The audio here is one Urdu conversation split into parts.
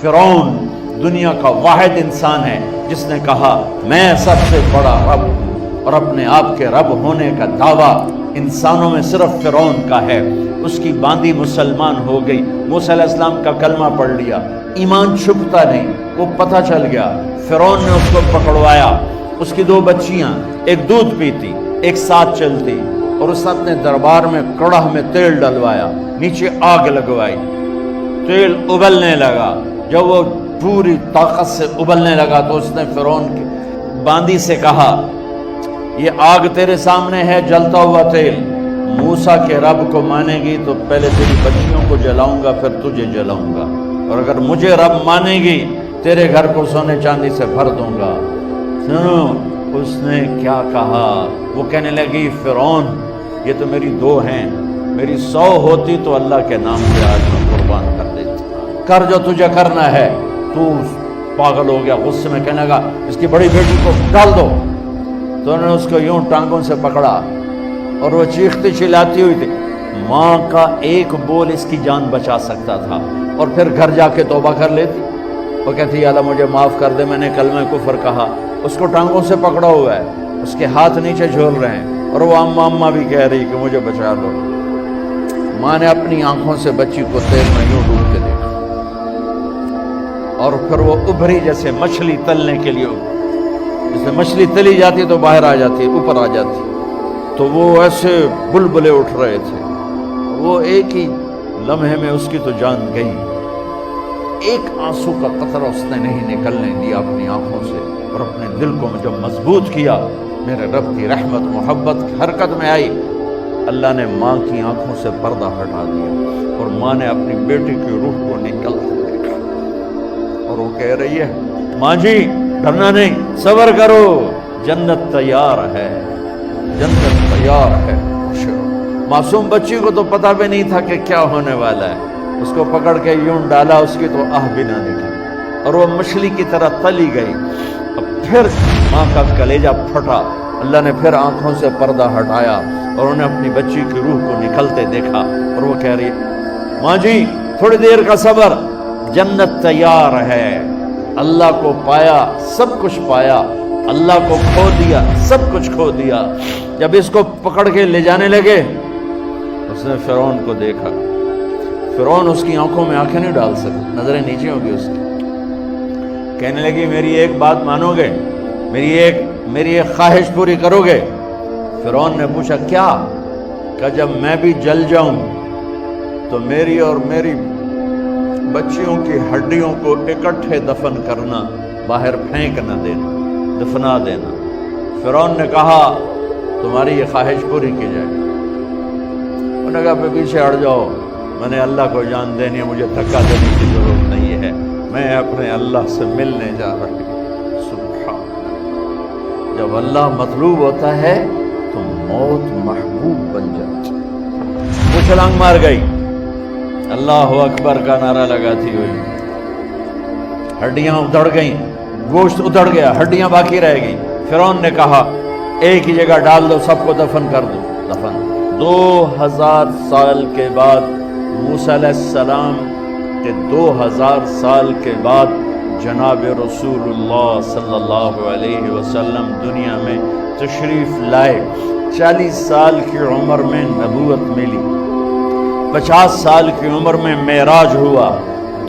فرعون دنیا کا واحد انسان ہے جس نے کہا میں سب سے بڑا رب ہوں، اور اپنے آپ کے رب ہونے کا دعویٰ انسانوں میں صرف فرعون کا ہے۔ اس کی باندی مسلمان ہو گئی، موسیٰ علیہ السلام کا کلمہ پڑھ لیا، ایمان چھپتا نہیں، وہ پتہ چل گیا۔ فرعون نے اس کو پکڑوایا، اس کی 2 بچیاں، ایک دودھ پیتی ایک ساتھ چلتی، اور اس نے اپنے دربار میں کڑاہ میں تیل ڈلوایا، نیچے آگ لگوائی، تیل ابلنے لگا۔ جب وہ پوری طاقت سے ابلنے لگا تو اس نے فرعون کی باندی سے کہا یہ آگ تیرے سامنے ہے، جلتا ہوا تیل، موسیٰ کے رب کو مانے گی تو پہلے تیری بچیوں کو جلاؤں گا پھر تجھے جلاؤں گا، اور اگر مجھے رب مانے گی تیرے گھر کو سونے چاندی سے بھر دوں گا۔ سنو اس نے کیا کہا، وہ کہنے لگی فرعون یہ تو میری 2 ہیں، میری 100 ہوتی تو اللہ کے نام پہ آج میں قربان کر دیتی، کر جو تجھے کرنا ہے۔ تو پاگل ہو گیا، غصے میں کہنے لگا اس کی بڑی بیٹی کو ڈال دو۔ تو انہوں نے اس کو یوں ٹانگوں سے پکڑا اور وہ چیختی چلاتی ہوئی تھی۔ ماں کا ایک بول اس کی جان بچا سکتا تھا، اور پھر گھر جا کے توبہ کر لیتی۔ وہ کہتی یا اللہ مجھے معاف کر دے، میں نے کلمہ کفر کہا۔ اس کو ٹانگوں سے پکڑا ہوا ہے، اس کے ہاتھ نیچے جھول رہے ہیں، اور وہ اماں بھی کہہ رہی کہ مجھے بچا لو۔ ماں نے اپنی آنکھوں سے بچی کو تیل میں یوں ڈوب کے دیکھا، اور پھر وہ ابھری جیسے مچھلی تلنے کے لیے، جیسے مچھلی تلی جاتی تو باہر آ جاتی، اوپر آ جاتی، تو وہ ایسے بلبلے اٹھ رہے تھے۔ وہ ایک ہی لمحے میں اس کی تو جان گئی، ایک آنسو کا قطرہ اس نے نہیں نکلنے دیا اپنی آنکھوں سے، اور اپنے دل کو جب مضبوط کیا، میرے رب کی رحمت محبت حرکت میں آئی۔ اللہ نے ماں کی آنکھوں سے پردہ ہٹا دیا، اور ماں نے اپنی بیٹی کی روح کو نکلتے دیکھا، اور وہ کہہ رہی ہے ماں جی ڈرنا نہیں، صبر کرو، جنت تیار ہے، جنت تیار ہے۔ معصوم بچی کو تو پتہ بھی نہیں تھا کہ کیا ہونے والا ہے، اس کو پکڑ کے یوں ڈالا، اس کی تو آہ بھی نہ نکلی، اور وہ مچھلی کی طرح تلی گئی۔ اب پھر ماں کا کلیجہ پھٹا، اللہ نے پھر آنکھوں سے پردہ ہٹایا، اور انہیں اپنی بچی کی روح کو نکلتے دیکھا، اور وہ کہہ رہی ہے ماں جی تھوڑی دیر کا صبر، جنت تیار ہے۔ اللہ کو پایا سب کچھ پایا، اللہ کو کھو دیا سب کچھ کھو دیا۔ جب اس کو پکڑ کے لے جانے لگے، اس نے فرعون کو دیکھا۔ فرعون اس کی آنکھوں میں آنکھیں نہیں ڈال سکتا، نظریں نیچے ہو گئی اس کی۔ کہنے لگی میری ایک بات مانو گے، میری ایک خواہش پوری کرو گے؟ فرعون نے پوچھا کیا؟ کہ جب میں بھی جل جاؤں تو میری اور میری بچیوں کی ہڈیوں کو اکٹھے دفن کرنا، باہر پھینک نہ دینا، دفنا دینا۔ فرعون نے کہا تمہاری یہ خواہش پوری کی جائے۔ انہوں نے کہا پیچھے ہٹ جاؤ، میں نے اللہ کو جان دینی ہے، مجھے دھکا دینے کی ضرورت نہیں ہے، میں اپنے اللہ سے ملنے جا رہی ہوں۔ سبحان اللہ، جب اللہ مطلوب ہوتا ہے تو موت محبوب بن جاتی۔ وہ چھلانگ مار گئی، اللہ اکبر کا نعرہ لگاتی ہوئی، ہڈیاں ادھڑ گئیں، گوشت ادھڑ گیا، ہڈیاں باقی رہ گئی۔ فرعون نے کہا ایک ہی جگہ ڈال دو، سب کو دفن کر دو۔ دفن 2000 سال کے بعد، موسیٰ علیہ السلام کے 2000 سال کے بعد جناب رسول اللہ صلی اللہ علیہ وسلم دنیا میں تشریف لائے۔ 40 سال کی عمر میں نبوت ملی، 50 سال کی عمر میں معراج ہوا،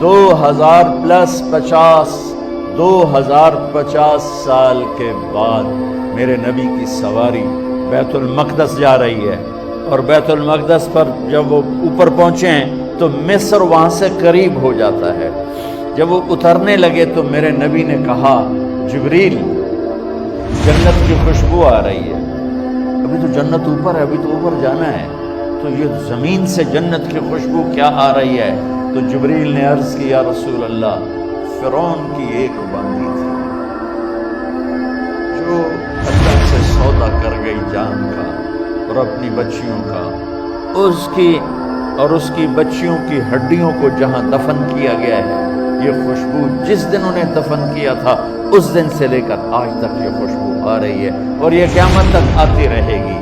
2050 سال کے بعد میرے نبی کی سواری بیت المقدس جا رہی ہے، اور بیت المقدس پر جب وہ اوپر پہنچے ہیں تو مصر وہاں سے قریب ہو جاتا ہے۔ جب وہ اترنے لگے تو میرے نبی نے کہا جبریل جنت کی خوشبو آ رہی ہے، ابھی تو جنت اوپر ہے، ابھی تو اوپر جانا ہے، تو یہ زمین سے جنت کی خوشبو کیا آ رہی ہے؟ تو جبریل نے عرض کی یا رسول اللہ فرعون کی ایک باندی تھی جو اللہ سے سودا کر گئی جان کا اور اپنی بچیوں کا، اس کی بچیوں کی ہڈیوں کو جہاں دفن کیا گیا ہے، یہ خوشبو جس دن انہیں دفن کیا تھا اس دن سے لے کر آج تک یہ خوشبو آ رہی ہے، اور یہ قیامت تک آتی رہے گی۔